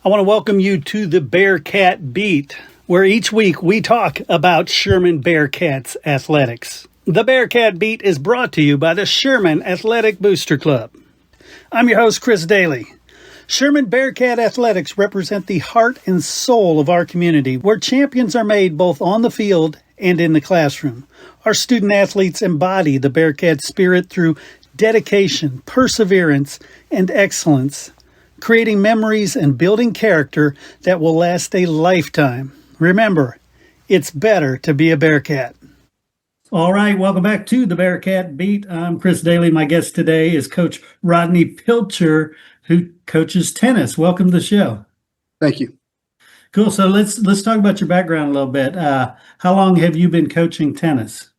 I want to welcome you to the Bearcat Beat, where each week we talk about Sherman Bearcats athletics. The Bearcat Beat is brought to you by the Sherman Athletic Booster Club. I'm your host, Chris Daly. Sherman Bearcat Athletics represent the heart and soul of our community, where champions are made both on the field and in the classroom. Our student athletes embody the Bearcat spirit through dedication, perseverance, and excellence, creating memories and building character that will last a lifetime. Remember, it's better to be a Bearcat. All right, welcome back to the Bearcat Beat. I'm Chris Daly. My guest today is Coach Rodney Pilcher, who coaches tennis. Welcome to the show. Thank you. Cool. So let's talk about your background a little bit. How long have you been coaching tennis?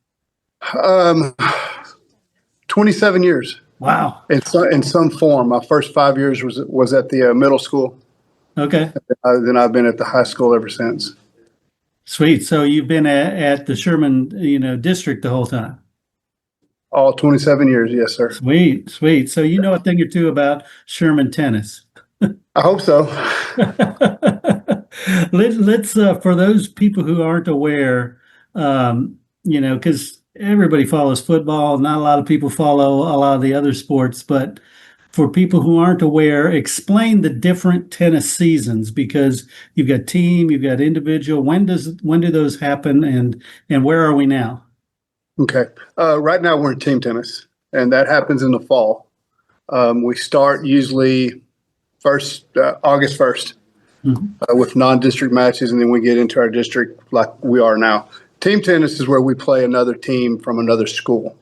27 years. Wow. In some form. My first 5 years was at the middle school. Okay. Then I've been at the high school ever since. Sweet. So you've been at the Sherman, district the whole time. All 27 years, yes, sir. Sweet. So you know a thing or two about Sherman tennis. I hope so. Let's for those people who aren't aware, because everybody follows football. Not a lot of people follow a lot of the other sports, but for people who aren't aware, explain the different tennis seasons, because you've got team, you've got individual. When do those happen, and where are we now? Okay. Right now we're in team tennis, and that happens in the fall. We start usually August 1st with non-district matches, and then we get into our district like we are now. Team tennis is where we play another team from another school,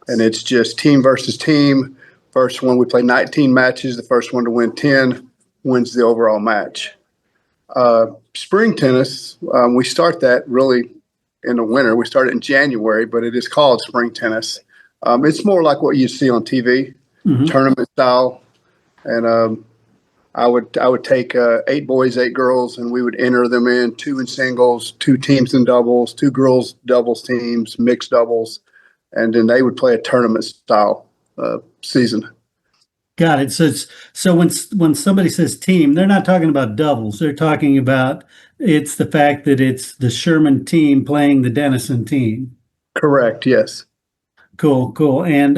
and it's just team versus team. First one, we play 19 matches. The first one to win 10 wins the overall match. Spring tennis, we start that really in the winter. We start it in January, but it is called spring tennis. It's more like what you see on TV, tournament style. And I would take 8 boys, 8 girls, and we would enter them in 2 in singles, 2 teams in doubles, 2 girls doubles teams, mixed doubles, and then they would play a tournament style season. Got it. So when somebody says team, they're not talking about doubles. They're talking about it's the fact that it's the Sherman team playing the Denison team. Correct. Yes. Cool. And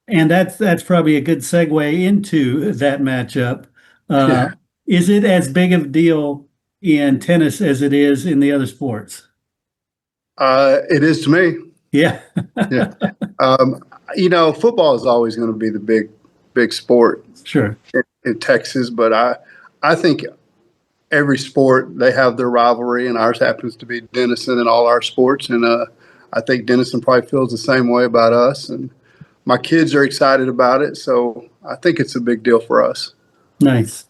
that's probably a good segue into that matchup. Yeah. Is it as big of a deal in tennis as it is in the other sports? It is to me. Yeah. Yeah. Football is always going to be the big sport. Sure. In Texas, but I think every sport, they have their rivalry, and ours happens to be Denison in all our sports. And I think Denison probably feels the same way about us. And my kids are excited about it, so I think it's a big deal for us. Nice.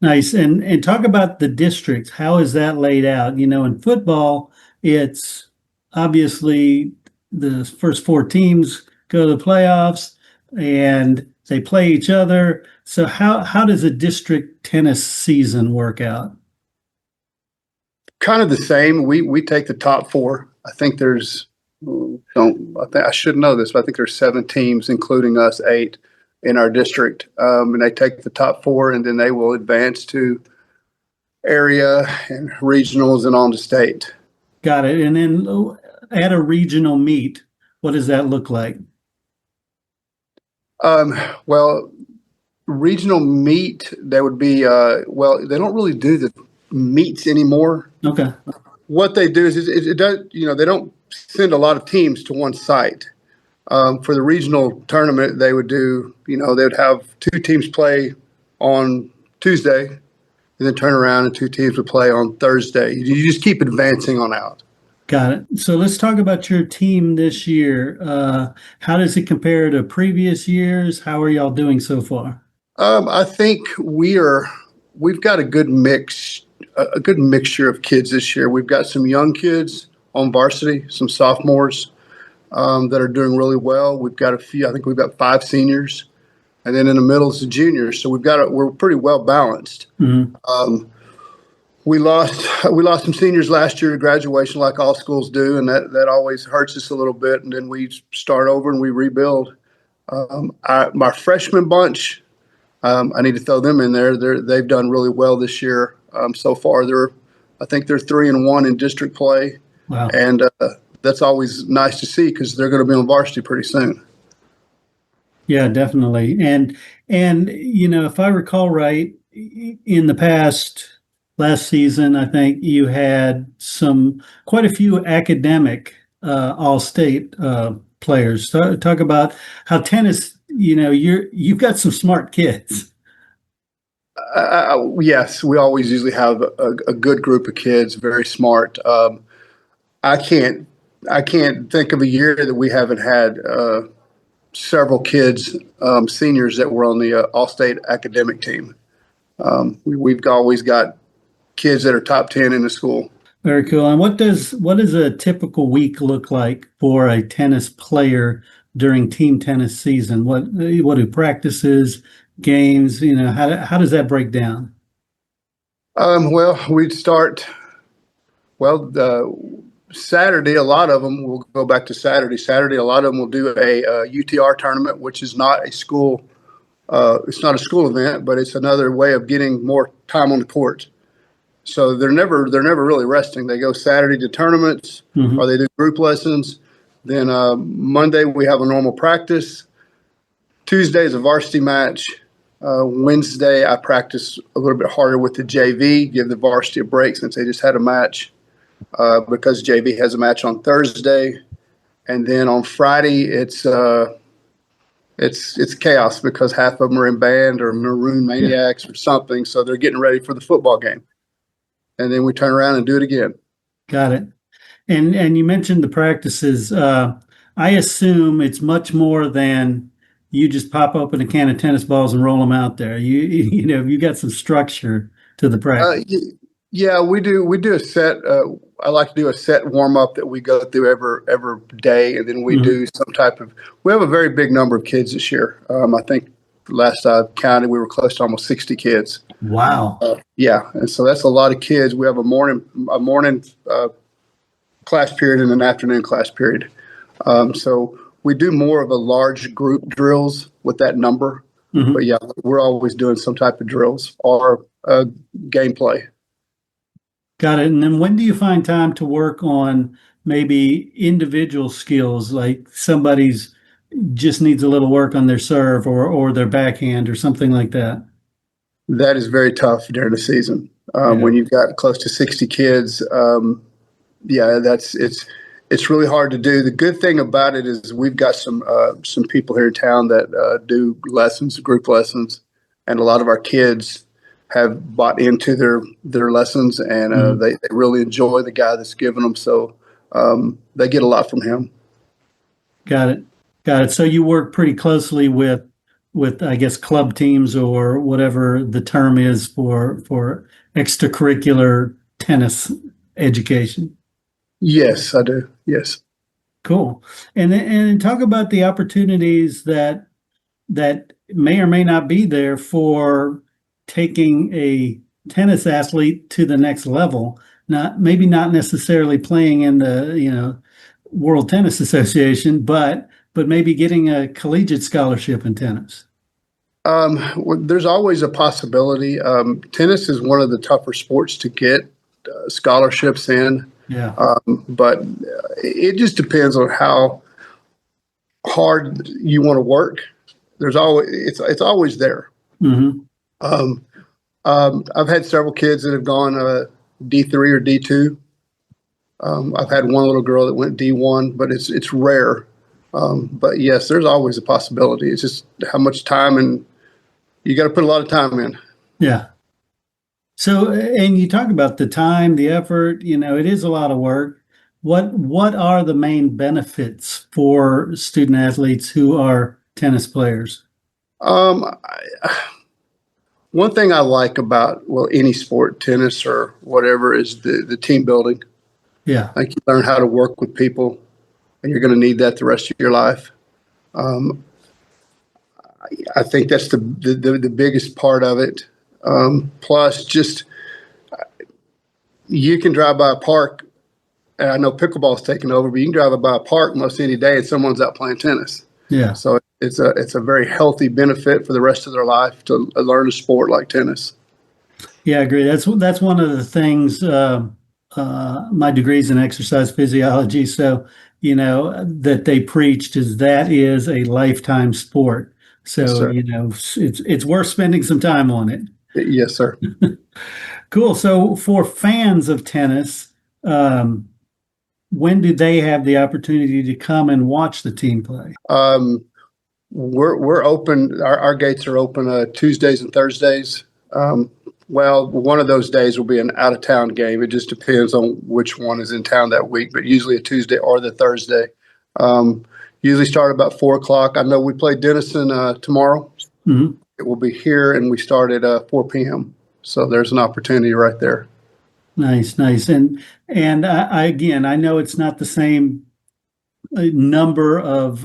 And talk about the districts. How is that laid out? In football, it's obviously the first 4 teams go to the playoffs and they play each other. So how does a district tennis season work out? Kind of the same. We take the top 4. I think I should know this, but I think there's 7 teams, including us, 8 in our district. And they take the top 4, and then they will advance to area and regionals and on to state. Got it. And then at a regional meet, what does that look like? Well, regional meet, that would be, they don't really do the meets anymore. Okay. What they do is it does, they don't send a lot of teams to one site. For the regional tournament, they would do, they would have 2 teams play on Tuesday and then turn around and 2 teams would play on Thursday. You just keep advancing on out. Got it. So let's talk about your team this year. How does it compare to previous years? How are y'all doing so far? I think we've got a good mixture of kids this year. We've got some young kids on varsity, some sophomores that are doing really well. We've got a few. I think we've got 5 seniors, and then in the middle is the juniors. So we're pretty well balanced. We lost some seniors last year to graduation, like all schools do, and that always hurts us a little bit. And then we start over and we rebuild. My freshman bunch, I need to throw them in there. They've done really well this year so far. I think they're 3-1 in district play, Wow. and that's always nice to see because they're going to be on varsity pretty soon. Yeah, definitely. And if I recall right, in the last season, I think you had quite a few academic all-state players. Talk about how tennis, you've got some smart kids. Yes, we always usually have a good group of kids, very smart. I can't I can't think of a year that we haven't had several kids, seniors that were on the all-state academic team. We've always got kids that are top 10 in the school. Very cool. And what does a typical week look like for a tennis player during team tennis season? What do practices, games, how does that break down? Well, we'd start, well, Saturday, a lot of them will go back to Saturday. Saturday, a lot of them will do a UTR tournament, which is not a school, it's not a school event, but it's another way of getting more time on the court. So they're never really resting. They go Saturday to tournaments, Mhm. or they do group lessons. Then Monday we have a normal practice. Tuesday is a varsity match. Wednesday I practice a little bit harder with the JV, give the varsity a break since they just had a match, because JV has a match on Thursday, and then on Friday it's chaos because half of them are in band or Maroon Maniacs or something, so they're getting ready for the football game, and then we turn around and do it again. Got it. And you mentioned the practices. I assume it's much more than you just pop open a can of tennis balls and roll them out there. You got some structure to the practice. Yeah, we do. We do a set. I like to do a set warm up that we go through every day, and then we Mhm. do some type of. We have a very big number of kids this year. I think last I counted, we were close to almost 60 kids. Wow. Yeah, and so that's a lot of kids. We have a morning class period and an afternoon class period. So we do more of a large group drills with that number. Mhm. But yeah, we're always doing some type of drills or gameplay. Got it. And then when do you find time to work on maybe individual skills, like somebody's just needs a little work on their serve or their backhand or something like that? That is very tough during the season. Yeah. When you've got close to 60 kids, yeah, it's really hard to do. The good thing about it is we've got some people here in town that do lessons, group lessons, and a lot of our kids have bought into their lessons, and Mhm. they really enjoy the guy that's giving them. So they get a lot from him. Got it. Got it. So you work pretty closely with I guess club teams or whatever the term is for extracurricular tennis education. Yes, I do. Yes. Cool. And talk about the opportunities that may or may not be there for taking a tennis athlete to the next level. Not necessarily playing in the, World Tennis Association, but maybe getting a collegiate scholarship in tennis. Well, there's always a possibility. Tennis is one of the tougher sports to get scholarships in, Yeah. but it just depends on how hard you want to work. There's always it's always there. Hmm. Um, I've had several kids that have gone D3 or D2. I've had one little girl that went D1, but it's rare. But yes, there's always a possibility. It's just how much time, and you got to put a lot of time in. Yeah. So, and you talk about the time, the effort, it is a lot of work. What are the main benefits for student athletes who are tennis players? One thing I like about, well, any sport, tennis or whatever, is the team building. Yeah. I think you learn how to work with people, and you're going to need that the rest of your life. Um, I think that's the biggest part of it. Plus, just you can drive by a park, and I know pickleball's taken over, but you can drive by a park most any day, and someone's out playing tennis. Yeah. So it's a very healthy benefit for the rest of their life to learn a sport like tennis. Yeah, I agree. That's one of the things. My degree's in exercise physiology, so that they preached that is a lifetime sport. Yes, So sir. it's worth spending some time on it. Yes, sir. Cool. So for fans of tennis, when do they have the opportunity to come and watch the team play? We're open. Our gates are open Tuesdays and Thursdays. Well, one of those days will be an out of town game. It just depends on which one is in town that week, but usually a Tuesday or the Thursday. Usually start about 4 o'clock. I know we play Denison tomorrow. Mm-hmm. It will be here, and we start at 4 p.m. So there's an opportunity right there. Nice. And I know it's not the same number of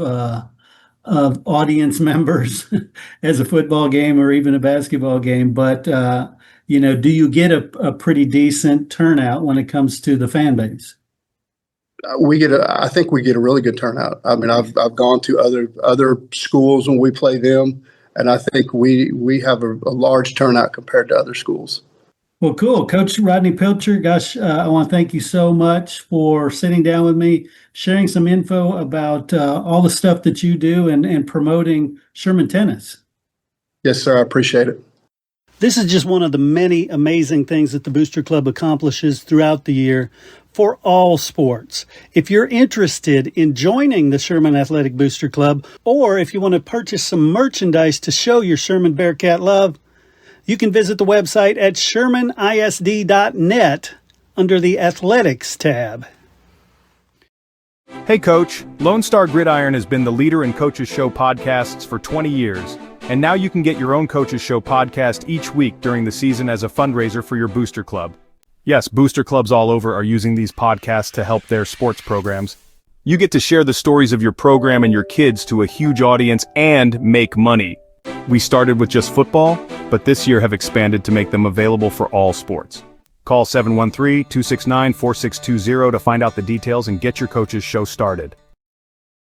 audience members as a football game or even a basketball game, but do you get a pretty decent turnout when it comes to the fan base? I think we get a really good turnout. I mean, I've gone to other schools when we play them, and I think we have a large turnout compared to other schools. Well, cool. Coach Rodney Pilcher, gosh, I want to thank you so much for sitting down with me, sharing some info about all the stuff that you do and promoting Sherman tennis. Yes, sir. I appreciate it. This is just one of the many amazing things that the Booster Club accomplishes throughout the year for all sports. If you're interested in joining the Sherman Athletic Booster Club, or if you want to purchase some merchandise to show your Sherman Bearcat love, you can visit the website at shermanisd.net under the Athletics tab. Hey Coach, Lone Star Gridiron has been the leader in Coach's Show podcasts for 20 years, and now you can get your own Coach's Show podcast each week during the season as a fundraiser for your booster club. Yes, booster clubs all over are using these podcasts to help their sports programs. You get to share the stories of your program and your kids to a huge audience and make money. We started with just football, but this year have expanded to make them available for all sports. Call 713-269-4620 to find out the details and get your Coach's Show started.